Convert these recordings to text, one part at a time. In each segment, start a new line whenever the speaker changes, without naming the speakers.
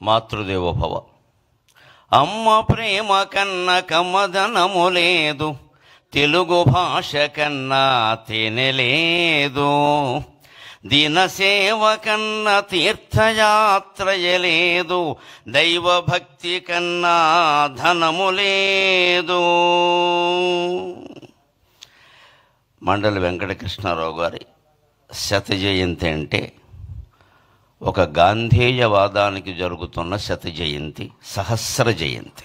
మాతృదేవోభవ. అమ్మ ప్రేమ కన్న కమ్మదనము లేదు, తెలుగు భాష కన్నా తేనెలేదు, దినసేవ కన్న తీర్థయాత్రయలేదు, దైవభక్తి కన్నా ధనము లేదు. మండలి వెంకటకృష్ణారావు గారి శత జయంతి అంటే ఒక గాంధేయవాదానికి జరుగుతున్న శత జయంతి, సహస్ర జయంతి,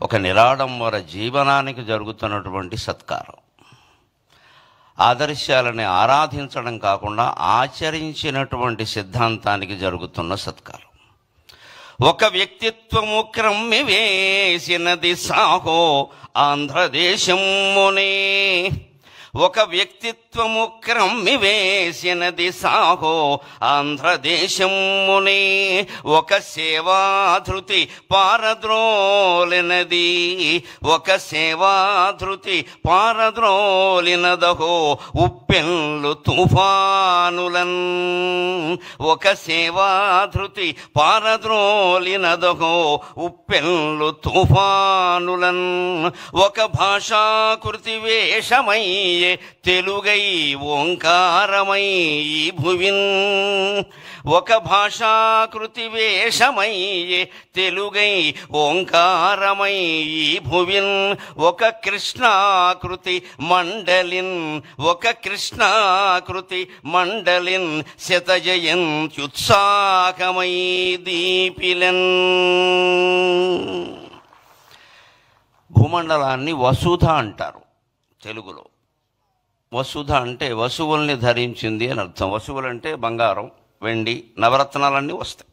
ఒక నిరాడంబర జీవనానికి జరుగుతున్నటువంటి సత్కారం. ఆదర్శాలని ఆరాధించడం కాకుండా ఆచరించినటువంటి సిద్ధాంతానికి జరుగుతున్న సత్కారం. ఒక వ్యక్తిత్వము క్రమ్మి వేసినది సాహో ఆంధ్రదేశమునే, ఒక వ్యక్తిత్వము క్రమ్మి వేసినది సాహో ఆంధ్రదేశమునే, ఒక సేవాధృతి పారద్రోలినది, ఒక సేవాధృతి పారద్రోలినదహో ఉప్పెన్లు తుఫానులన్, ఒక సేవాధృతి పారద్రోలినదహో ఉప్పెన్లు తుఫానులన్, ఒక భాషాకృతి వేషమయ్యే తెలుగై ఓంకారమై భువిన్, ఒక భాషాకృతి వేషమయ్యే తెలుగై ఓంకారమై భువిన్, ఒక కృష్ణాకృతి మండలిన్, ఒక కృష్ణాకృతి మండలిన్ శతజయంత్యుత్సాహమై దీపిలన్. భూమండలాన్ని వసుధ అంటారు తెలుగులో. వసుధ అంటే వసువుల్ని ధరించింది అని అర్థం. వసువులంటే బంగారం, వెండి, నవరత్నాలన్నీ వస్తాయి.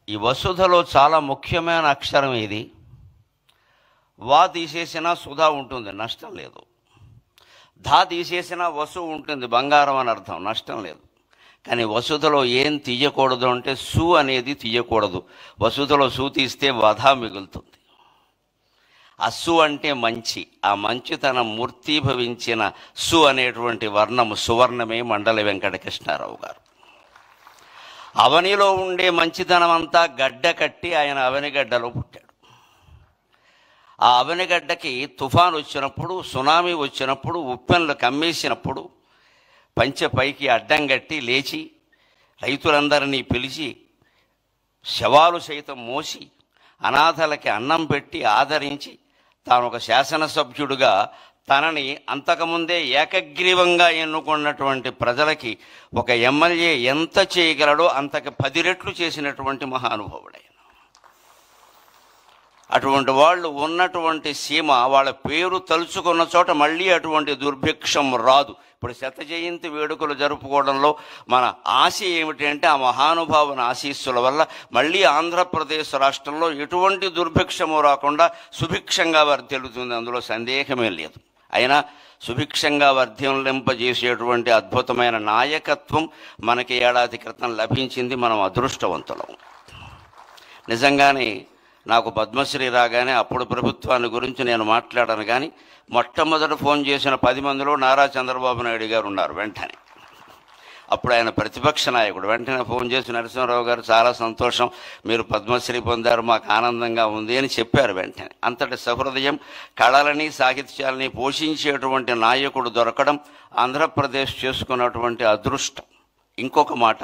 ఈ వసుధలో చాలా ముఖ్యమైన అక్షరం ఇది. వా తీసేసినా సుధా ఉంటుంది, నష్టం లేదు. ధా తీసేసినా వసు ఉంటుంది, బంగారం అని అర్థం, నష్టం లేదు. కానీ వసుధలో ఏం తీయకూడదు అంటే సు అనేది తీయకూడదు. వసుధలో సు తీస్తే వధ మిగులుతుంది. అస్సు అంటే మంచి, ఆ మంచితనం మూర్తీభవించిన సు అనేటువంటి వర్ణము సువర్ణమే మండలి వెంకటకృష్ణారావు గారు. అవనిలో ఉండే మంచితనం అంతా గడ్డ కట్టి ఆయన అవనిగడ్డలో పుట్టాడు. ఆ అవనిగడ్డకి తుఫాను వచ్చినప్పుడు, సునామీ వచ్చినప్పుడు, ఉప్పెన్లు కమ్మేసినప్పుడు పంచె పైకి అడ్డం కట్టి లేచి రైతులందరినీ పిలిచి శవాలు సైతం మోసి అనాథలకి అన్నం పెట్టి ఆదరించి తాను ఒక శాసనసభ్యుడిగా తనని అంతకుముందే ఏకగ్రీవంగా ఎన్నుకున్నటువంటి ప్రజలకి ఒక ఎమ్మెల్యే ఎంత చేయగలడో అంతకు 10 రెట్లు చేసినటువంటి మహానుభావుడైన. అటువంటి వాళ్ళు ఉన్నటువంటి సీమ, వాళ్ళ పేరు తలుచుకున్న చోట మళ్ళీ అటువంటి దుర్భిక్షం రాదు. ఇప్పుడు శత జయంతి వేడుకలు జరుపుకోవడంలో మన ఆశ ఏమిటి అంటే ఆ మహానుభావుని ఆశీస్సుల వల్ల మళ్ళీ ఆంధ్రప్రదేశ్ రాష్ట్రంలో ఎటువంటి దుర్భిక్షము రాకుండా సుభిక్షంగా వర్ధిల్లుతుంది, అందులో సందేహమే లేదు. అయినా సుభిక్షంగా వర్ధిల్లింపజేసేటువంటి అద్భుతమైన నాయకత్వం మనకి ఏడాది క్రితం లభించింది. మనం అదృష్టవంతులం. నిజంగానే నాకు పద్మశ్రీ రాగానే అప్పుడు ప్రభుత్వాన్ని గురించి నేను మాట్లాడాను. కానీ మొట్టమొదట ఫోన్ చేసిన 10 మందిలో నారా చంద్రబాబు నాయుడు గారు ఉన్నారు. వెంటనే అప్పుడు ఆయన ప్రతిపక్ష నాయకుడు. వెంటనే ఫోన్ చేసి నరసింహారావు గారు చాలా సంతోషం, మీరు పద్మశ్రీ పొందారు, మాకు ఆనందంగా ఉంది అని చెప్పారు. వెంటనే అంతటి సహృదయం, కళలని సాహిత్యాలని పోషించేటువంటి నాయకుడు దొరకడం ఆంధ్రప్రదేశ్ చేసుకున్నటువంటి అదృష్టం. ఇంకొక మాట,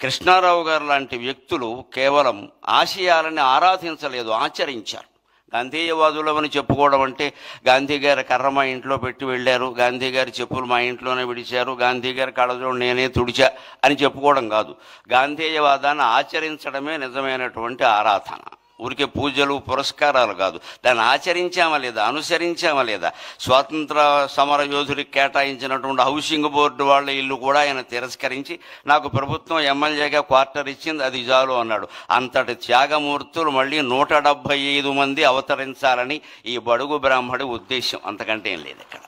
కృష్ణారావు గారు లాంటి వ్యక్తులు కేవలం ఆశయాలని ఆరాధించలేదు, ఆచరించారు. గాంధేయవాదులమని చెప్పుకోవడం అంటే గాంధీ గారి కర్ర మా ఇంట్లో పెట్టి వెళ్ళారు, గాంధీ గారి చెప్పులు మా ఇంట్లోనే విడిచారు, గాంధీ గారి కళ్ళజోడు నేనే తుడిచా అని చెప్పుకోవడం కాదు. గాంధేయవాదాన్ని ఆచరించడమే నిజమైనటువంటి ఆరాధన. ఊరికే పూజలు పురస్కారాలు కాదు, దాన్ని ఆచరించామా లేదా, అనుసరించామా లేదా. స్వాతంత్ర సమర యోధుడికి కేటాయించినటువంటి హౌసింగ్ బోర్డు వాళ్ళ ఇల్లు కూడా ఆయన తిరస్కరించి నాకు ప్రభుత్వం ఎమ్మెల్యేగా క్వార్టర్ ఇచ్చింది, అది చాలు అన్నాడు. అంతటి త్యాగమూర్తులు మళ్ళీ 175 మంది అవతరించాలని ఈ బడుగు బ్రాహ్మడి ఉద్దేశం, అంతకంటే ఏం లేదు. ఇక్కడ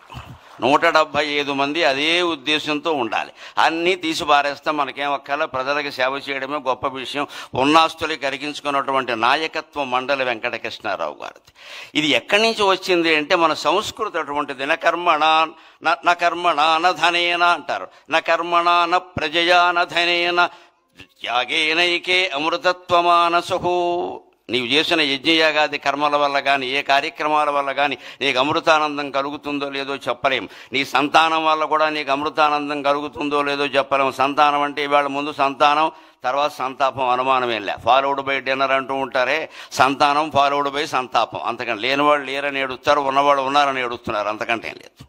175 మంది అదే ఉద్దేశంతో ఉండాలి. అన్నీ తీసి పారేస్తాం, మనకేం ఒక్కల ప్రజలకు సేవ చేయడమే గొప్ప విషయం. ఉన్నాస్తులు కరిగించుకున్నటువంటి నాయకత్వం మండలి వెంకటకృష్ణారావు గారిది. ఇది ఎక్కడి నుంచి వచ్చింది అంటే మన సంస్కృతి అటువంటిది. న కర్మణ న ధనేన అంటారు, న కర్మణ న ప్రజయా న ధనేన త్యాగేనైకే అమృతత్వమానసు. నీవు చేసిన యజ్ఞయాగాది కర్మల వల్ల కానీ ఏ కార్యక్రమాల వల్ల కానీ నీకు అమృతానందం కలుగుతుందో లేదో చెప్పలేం. నీ సంతానం వల్ల కూడా నీకు అమృతానందం కలుగుతుందో లేదో చెప్పలేం. సంతానం అంటే ఇవాళ ముందు సంతానం, తర్వాత సంతాపం, అనుమానమేం లే. ఫాలోడ్ బై డిన్నర్ అంటూ ఉంటారే, సంతానం ఫాలోడ్ బై సంతాపం. అంతకంటే లేనివాళ్ళు లేరని ఏడుస్తారు, ఉన్నవాళ్ళు ఉన్నారని ఏడుస్తున్నారు, అంతకంటే ఏం లేదు.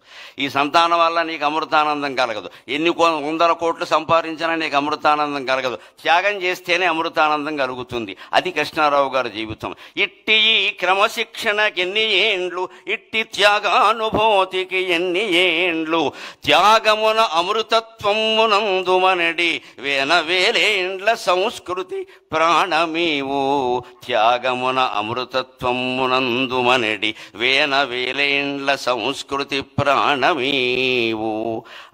ఈ సంతానం వల్ల నీకు అమృతానందం కలగదు. ఎన్ని 100 కోట్లు సంపాదించినా నీకు అమృతానందం కలగదు. త్యాగం చేస్తేనే అమృతానందం కలుగుతుంది. అది కృష్ణారావు గారి జీవితం. ఇట్టి ఈ క్రమశిక్షణకి ఎన్ని ఏండ్లు, ఇట్టి త్యాగానుభూతికి ఎన్ని ఏండ్లు, త్యాగమున అమృతత్వమునందుమనడి వేలేండ్ల సంస్కృతి ప్రాణమీవు, త్యాగమున అమృతత్వమునందుమనడి వేలేండ్ల సంస్కృతి ప్రాణమీవు.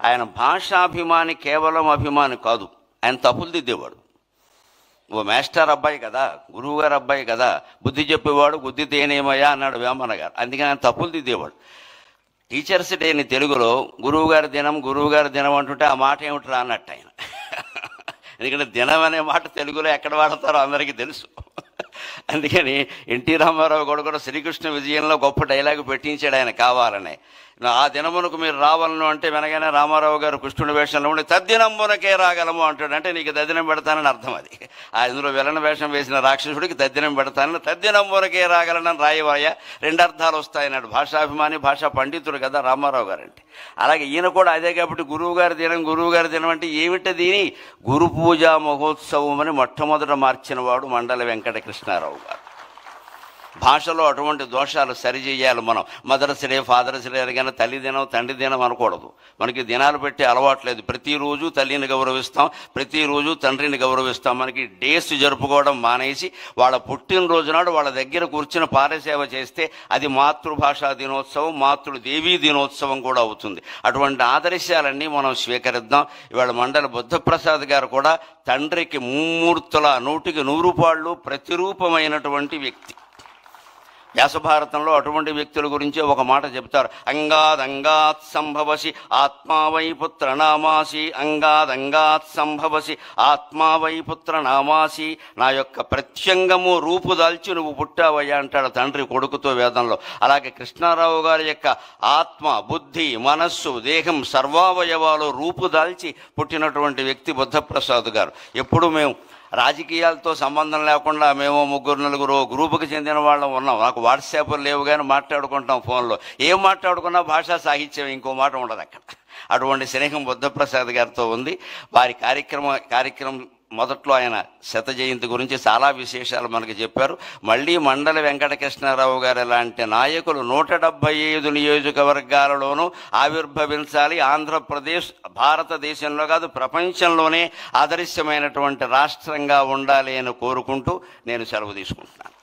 ఆయన భాషాభిమాని, కేవలం అభిమాని కాదు. ఆయన తప్పులు దిద్దేవాడు. ఓ మాస్టర్ అబ్బాయి కదా, గురువుగారు అబ్బాయి కదా, బుద్ధి చెప్పేవాడు, బుద్ధి తేనేమయ్యా అన్నాడు వేమన్న గారు. అందుకని ఆయన తప్పులు దిద్దేవాడు. టీచర్స్ డేని తెలుగులో గురువుగారి దినం అంటుంటే ఆ మాట ఏమిట్రా అన్నట్టు ఆయన. ఎందుకంటే దినం అనే మాట తెలుగులో ఎక్కడ వాడతారో అందరికీ తెలుసు. అందుకని ఎన్టీ రామారావు కూడా శ్రీకృష్ణ విజయంలో గొప్ప డైలాగు పెట్టించాడు ఆయన కావాలని. ఆ దినమునకు మీరు రావాలను అంటే వెనగానే రామారావు గారు కృష్ణుడి వేషంలో ఉండి తద్దినమునకే రాగలము అంటాడు. అంటే నీకు తద్దినం పెడతానని అర్థం. అది అందులో విలన వేషం వేసిన రాక్షసుడికి తద్దినం పెడతానని, తద్దినమునకే రాగలనని రాయవాయ, 2 అర్థాలు వస్తాయన్నాడు. భాషాభిమాని, భాషా పండితుడు కదా రామారావు గారు అంటే. అలాగే ఈయన కూడా అదే. కాబట్టి గురువుగారి దినం అంటే ఏమిటి? దీని గురు పూజా మహోత్సవం అని మొట్టమొదట మార్చిన వాడు మండల వెంకట కృష్ణారావు గారు. భాషలో అటువంటి దోషాలు సరిచేయాలి మనం. మదర్స్ డే, ఫాదర్స్ డే కానీ తల్లి దినం, తండ్రి దినం అనకూడదు. మనకి దినాలు పెట్టే అలవాట్లేదు. ప్రతిరోజు తల్లిని గౌరవిస్తాం, ప్రతిరోజు తండ్రిని గౌరవిస్తాం. మనకి డేస్ జరుపుకోవడం మానేసి వాళ్ళ పుట్టినరోజు నాడు వాళ్ళ దగ్గర కూర్చుని పారసేవ చేస్తే అది మాతృభాషా దినోత్సవం, మాతృదేవీ దినోత్సవం కూడా అవుతుంది. అటువంటి ఆదర్శాలన్నీ మనం స్వీకరిద్దాం. ఇవాళ మండల బుద్ధప్రసాద్ గారు కూడా తండ్రికి ముమ్మూర్తుల 100కి 100 పాళ్ళు ప్రతిరూపమైనటువంటి వ్యక్తి. వ్యాసభారతంలో అటువంటి వ్యక్తుల గురించి ఒక మాట చెప్తారు. అంగాద్ సంభవసి ఆత్మావై పుత్ర నామాసి, అంగాద్ సంభవసి ఆత్మావై పుత్ర నామాసి. నా యొక్క ప్రత్యంగము రూపుదాల్చి నువ్వు పుట్టావయ్యా అంటాడు తండ్రి కొడుకుతో వేదంలో. అలాగే కృష్ణారావు గారి యొక్క ఆత్మ, బుద్ధి, మనస్సు, దేహం సర్వావయవాలు రూపుదాల్చి పుట్టినటువంటి వ్యక్తి బుద్ధప్రసాద్ గారు. ఎప్పుడు మేము రాజకీయాలతో సంబంధం లేకుండా మేము 3-4 గ్రూపుకి చెందిన వాళ్ళం ఉన్నాం. నాకు వాట్సాప్లు లేవు కానీ మాట్లాడుకుంటాం ఫోన్లో. ఏం మాట్లాడుకున్నా భాషా సాహిత్యం, ఇంకో మాట ఉండదు అక్కడ. అటువంటి స్నేహం బుద్ధప్రసాద్ గారితో ఉంది. వారి కార్యక్రమం మొదట్లో ఆయన శత జయంతి గురించి చాలా విశేషాలు మనకు చెప్పారు. మళ్ళీ మండల వెంకటకృష్ణారావు గారు లాంటి నాయకులు 175 నియోజకవర్గాలలోనూ ఆవిర్భవించాలి. ఆంధ్రప్రదేశ్ భారతదేశంలో కాదు ప్రపంచంలోనే ఆదర్శమైనటువంటి రాష్ట్రంగా ఉండాలి అని కోరుకుంటూ నేను సెలవు తీసుకుంటున్నాను.